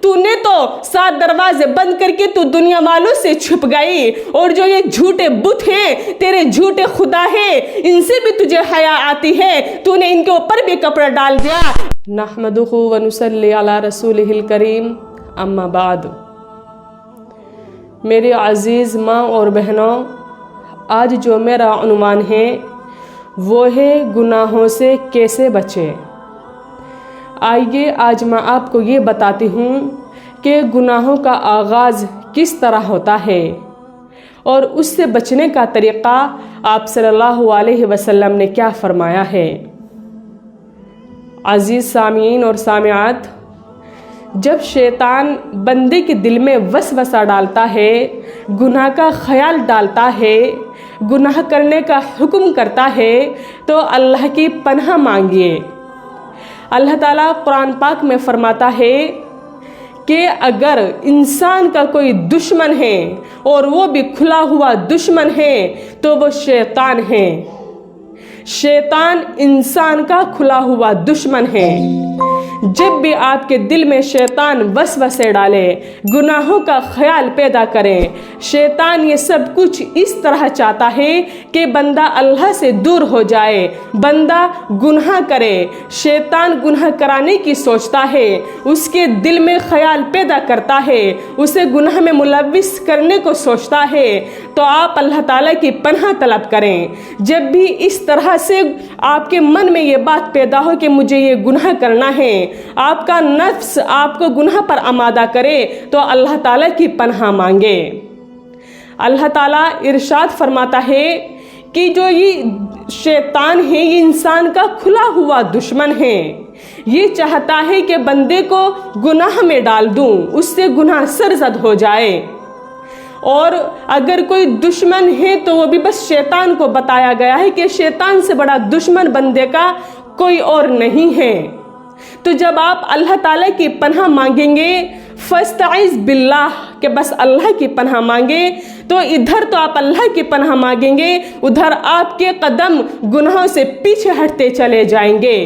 تو نے تو 7 دروازے بند کر کے تو دنیا والوں سے چھپ گئی، اور جو یہ جھوٹے بت ہیں، تیرے جھوٹے خدا ہیں، ان سے بھی تجھے حیا آتی ہے، تو نے ان کے اوپر بھی کپڑا ڈال دیا۔ نحمدہ و نصلی علی رسولہ الکریم، اما بعد۔ میرے عزیز ماں اور بہنوں، آج جو میرا عنوان ہے وہ ہے گناہوں سے کیسے بچیں۔ آئیے آج میں آپ کو یہ بتاتی ہوں کہ گناہوں کا آغاز کس طرح ہوتا ہے اور اس سے بچنے کا طریقہ آپ صلی اللہ علیہ وسلم نے کیا فرمایا ہے۔ عزیز سامعین اور سامعات، جب شیطان بندے کے دل میں وسوسہ ڈالتا ہے، گناہ کا خیال ڈالتا ہے، گناہ کرنے کا حکم کرتا ہے، تو اللہ کی پناہ مانگیے۔ اللہ تعالیٰ قرآن پاک میں فرماتا ہے کہ اگر انسان کا کوئی دشمن ہے اور وہ بھی کھلا ہوا دشمن ہے تو وہ شیطان ہے۔ شیطان انسان کا کھلا ہوا دشمن ہے۔ جب بھی آپ کے دل میں شیطان وسوسے ڈالے، گناہوں کا خیال پیدا کرے، شیطان یہ سب کچھ اس طرح چاہتا ہے کہ بندہ اللہ سے دور ہو جائے، بندہ گناہ کرے، شیطان گناہ کرانے کی سوچتا ہے، اس کے دل میں خیال پیدا کرتا ہے، اسے گناہ میں ملوث کرنے کو سوچتا ہے، تو آپ اللہ تعالیٰ کی پناہ طلب کریں۔ جب بھی اس طرح سے آپ کے من میں یہ بات پیدا ہو کہ مجھے یہ گناہ کرنا ہے، آپ کا نفس آپ کو گناہ پر آمادہ کرے، تو اللہ تعالیٰ کی پناہ مانگے۔ اللہ تعالیٰ ارشاد فرماتا ہے کہ جو یہ شیطان ہے، یہ انسان کا کھلا ہوا دشمن ہے، یہ چاہتا ہے کہ بندے کو گناہ میں ڈال دوں، اس سے گناہ سرزد ہو جائے۔ اور اگر کوئی دشمن ہے تو وہ بھی بس شیطان کو بتایا گیا ہے کہ شیطان سے بڑا دشمن بندے کا کوئی اور نہیں ہے۔ تو جب آپ اللہ تعالیٰ کی پناہ مانگیں گے، فاستعذ باللہ، کہ بس اللہ کی پناہ مانگے، تو ادھر تو آپ اللہ کی پناہ مانگیں گے، ادھر آپ کے قدم گناہوں سے پیچھے ہٹتے چلے جائیں گے۔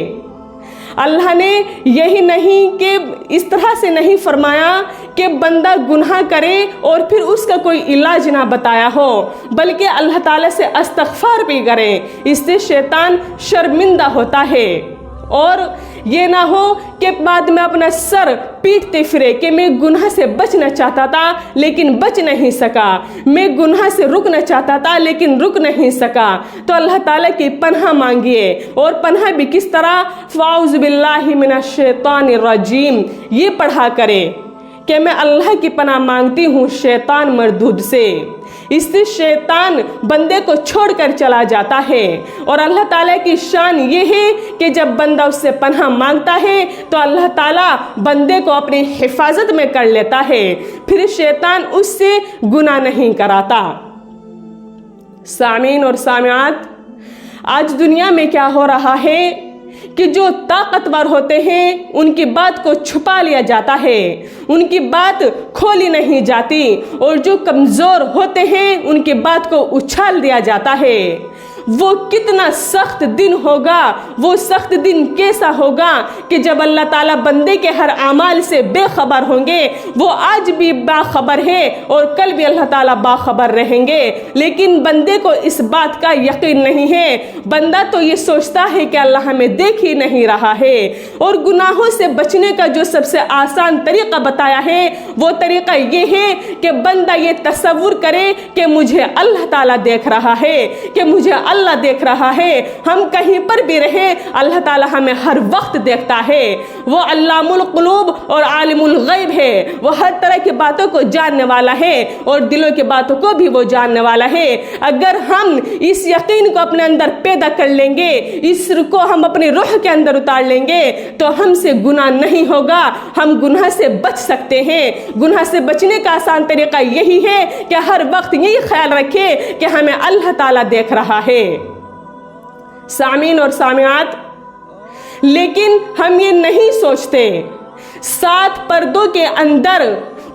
اللہ نے یہی نہیں کہ اس طرح سے نہیں فرمایا کہ بندہ گناہ کرے اور پھر اس کا کوئی علاج نہ بتایا ہو، بلکہ اللہ تعالیٰ سے استغفار بھی کرے، اس سے شیطان شرمندہ ہوتا ہے۔ اور یہ نہ ہو کہ بعد میں اپنا سر پیٹتے پھرے کہ میں گناہ سے بچنا چاہتا تھا لیکن بچ نہیں سکا، میں گناہ سے رکنا چاہتا تھا لیکن رک نہیں سکا۔ تو اللہ تعالیٰ کی پناہ مانگیے، اور پناہ بھی کس طرح؟ فاعوذ باللہ من الشیطان الرجیم، یہ پڑھا کرے کہ میں اللہ کی پناہ مانگتی ہوں شیطان مردود سے۔ اس سے شیطان بندے کو چھوڑ کر چلا جاتا ہے، اور اللہ تعالیٰ کی شان یہ ہے کہ جب بندہ اس سے پناہ مانگتا ہے تو اللہ تعالیٰ بندے کو اپنی حفاظت میں کر لیتا ہے، پھر شیطان اس سے گناہ نہیں کراتا۔ سامعین اور سامعات، آج دنیا میں کیا ہو رہا ہے کہ جو طاقتور ہوتے ہیں ان کی بات کو چھپا لیا جاتا ہے، ان کی بات کھولی نہیں جاتی، اور جو کمزور ہوتے ہیں ان کی بات کو اچھال دیا جاتا ہے۔ وہ کتنا سخت دن ہوگا، وہ سخت دن کیسا ہوگا کہ جب اللہ تعالیٰ بندے کے ہر اعمال سے بے خبر ہوں گے۔ وہ آج بھی باخبر ہے اور کل بھی اللہ تعالیٰ باخبر رہیں گے، لیکن بندے کو اس بات کا یقین نہیں ہے۔ بندہ تو یہ سوچتا ہے کہ اللہ ہمیں دیکھ ہی نہیں رہا ہے۔ اور گناہوں سے بچنے کا جو سب سے آسان طریقہ بتایا ہے وہ طریقہ یہ ہے کہ بندہ یہ تصور کرے کہ مجھے اللہ تعالیٰ دیکھ رہا ہے، کہ مجھے اللہ دیکھ رہا ہے۔ ہم کہیں پر بھی رہے، اللہ تعالیٰ ہمیں ہر وقت دیکھتا ہے۔ وہ علام القلوب اور عالم الغیب ہے، وہ ہر طرح کی باتوں کو جاننے والا ہے اور دلوں کی باتوں کو بھی وہ جاننے والا ہے۔ اگر ہم اس یقین کو اپنے اندر پیدا کر لیں گے، اس کو ہم اپنی روح کے اندر اتار لیں گے، تو ہم سے گناہ نہیں ہوگا، ہم گناہ سے بچ سکتے ہیں۔ گناہ سے بچنے کا آسان طریقہ یہی ہے کہ ہر وقت یہی خیال رکھے کہ ہمیں اللہ تعالیٰ دیکھ رہا ہے۔ سامعین اور سامعات، لیکن ہم یہ نہیں سوچتے، 7 پردوں کے اندر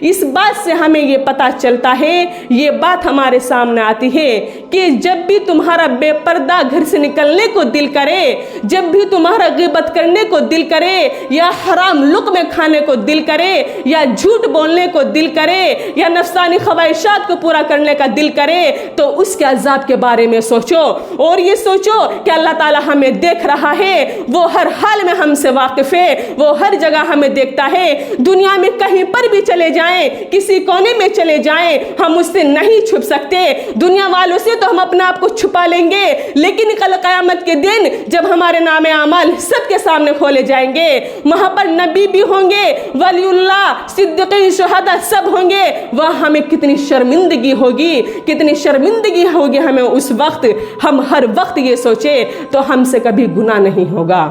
اس بات سے ہمیں یہ پتہ چلتا ہے، یہ بات ہمارے سامنے آتی ہے کہ جب بھی تمہارا بے پردہ گھر سے نکلنے کو دل کرے، جب بھی تمہارا غیبت کرنے کو دل کرے، یا حرام لقمے کھانے کو دل کرے، یا جھوٹ بولنے کو دل کرے، یا نفسانی خواہشات کو پورا کرنے کا دل کرے، تو اس کے عذاب کے بارے میں سوچو، اور یہ سوچو کہ اللہ تعالی ہمیں دیکھ رہا ہے، وہ ہر حال میں ہم سے واقف ہے، وہ ہر جگہ ہمیں دیکھتا ہے۔ دنیا میں کہیں پر بھی چلے جائیں، کسی کونے میں چلے جائیں، ہم اس سے نہیں چھپ سکتے۔ دنیا والوں سے تو ہم اپنا آپ کو چھپا لیں گے، لیکن کل قیامت کے دن جب ہمارے نام اعمال سب کے سامنے کھولے جائیں گے، وہاں پر نبی بھی ہوں گے، ولی اللہ، صدیقین، شہداء سب ہوں گے، وہاں ہمیں کتنی شرمندگی ہوگی، کتنی شرمندگی ہوگی ہمیں اس وقت۔ ہم ہر وقت یہ سوچے تو ہم سے کبھی گناہ نہیں ہوگا۔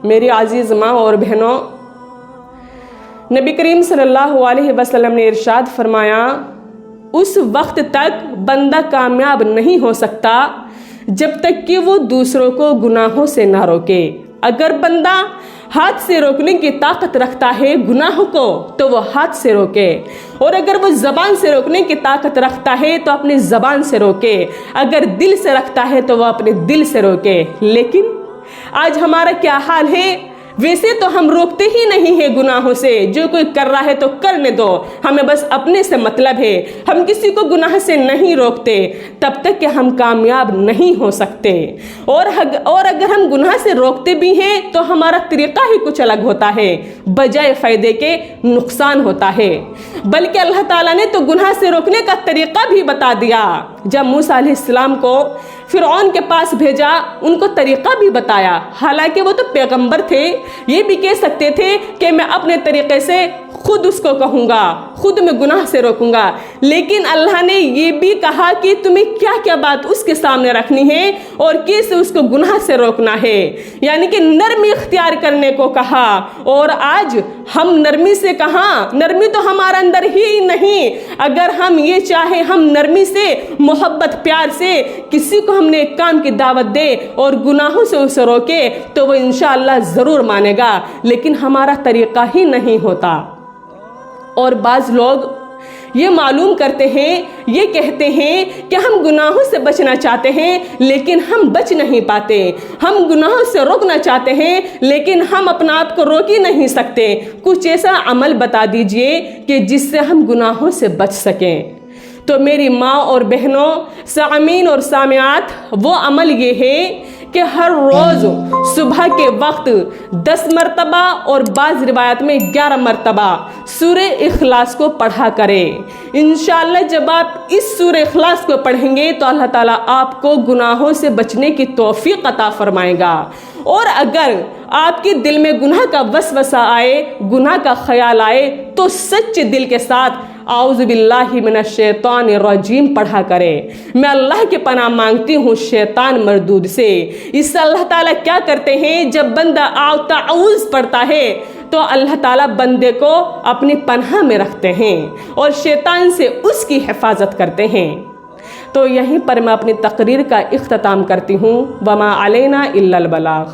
میری عزیز ماں اور بہنوں، نبی کریم صلی اللہ علیہ وسلم نے ارشاد فرمایا، اس وقت تک بندہ کامیاب نہیں ہو سکتا جب تک کہ وہ دوسروں کو گناہوں سے نہ روکے۔ اگر بندہ ہاتھ سے روکنے کی طاقت رکھتا ہے گناہ کو تو وہ ہاتھ سے روکے، اور اگر وہ زبان سے روکنے کی طاقت رکھتا ہے تو اپنی زبان سے روکے، اگر دل سے رکھتا ہے تو وہ اپنے دل سے روکے۔ لیکن آج ہمارا کیا حال ہے؟ ویسے تو ہم روکتے ہی نہیں ہیں گناہوں سے، جو کوئی کر رہا ہے تو کرنے دو، ہمیں بس اپنے سے مطلب ہے، ہم کسی کو گناہ سے نہیں روکتے تب تک کہ ہم کامیاب نہیں ہو سکتے۔ اور اگر ہم گناہ سے روکتے بھی ہیں تو ہمارا طریقہ ہی کچھ الگ ہوتا ہے، بجائے فائدے کے نقصان ہوتا ہے۔ بلکہ اللہ تعالیٰ نے تو گناہ سے روکنے کا طریقہ بھی بتا دیا۔ جب موسیٰ علیہ السلام کو فرعون کے پاس بھیجا، ان کو طریقہ بھی بتایا، حالانکہ وہ تو پیغمبر تھے، یہ بھی کہہ سکتے تھے کہ میں اپنے طریقے سے خود اس کو کہوں گا، خود میں گناہ سے روکوں گا، لیکن اللہ نے یہ بھی کہا کہ تمہیں کیا کیا بات اس کے سامنے رکھنی ہے اور کیسے اس کو گناہ سے روکنا ہے، یعنی کہ نرمی اختیار کرنے کو کہا۔ اور آج ہم نرمی سے کہاں، نرمی تو ہمارا اندر ہی نہیں۔ اگر ہم یہ چاہیں ہم نرمی سے، محبت پیار سے کسی کو ہم نے ایک کام کی دعوت دے اور گناہوں سے اسے روکے تو وہ انشاءاللہ ضرور مانے گا، لیکن ہمارا طریقہ ہی نہیں ہوتا۔ اور بعض لوگ یہ معلوم کرتے ہیں، یہ کہتے ہیں کہ ہم گناہوں سے بچنا چاہتے ہیں لیکن ہم بچ نہیں پاتے، ہم گناہوں سے روکنا چاہتے ہیں لیکن ہم اپنا آپ کو روک ہی نہیں سکتے۔ کچھ ایسا عمل بتا دیجئے کہ جس سے ہم گناہوں سے بچ سکیں۔ تو میری ماں اور بہنوں، سامعین اور سامعات، وہ عمل یہ ہے کہ ہر روز صبح کے وقت 10 مرتبہ اور بعض روایت میں 11 مرتبہ سورہ اخلاص کو پڑھا کریں۔ انشاءاللہ جب آپ اس سورہ اخلاص کو پڑھیں گے تو اللہ تعالیٰ آپ کو گناہوں سے بچنے کی توفیق عطا فرمائے گا۔ اور اگر آپ کے دل میں گناہ کا وسوسہ آئے، گناہ کا خیال آئے تو سچے دل کے ساتھ اعوذ باللہ من الشیطان الرجیم پڑھا کرے۔ میں اللہ کے پناہ مانگتی ہوں شیطان مردود سے۔ اس سے اللہ تعالیٰ کیا کرتے ہیں، جب بندہ تعوذ پڑھتا ہے تو اللہ تعالیٰ بندے کو اپنی پناہ میں رکھتے ہیں اور شیطان سے اس کی حفاظت کرتے ہیں۔ تو یہیں پر میں اپنی تقریر کا اختتام کرتی ہوں۔ وما علینا الا البلاغ۔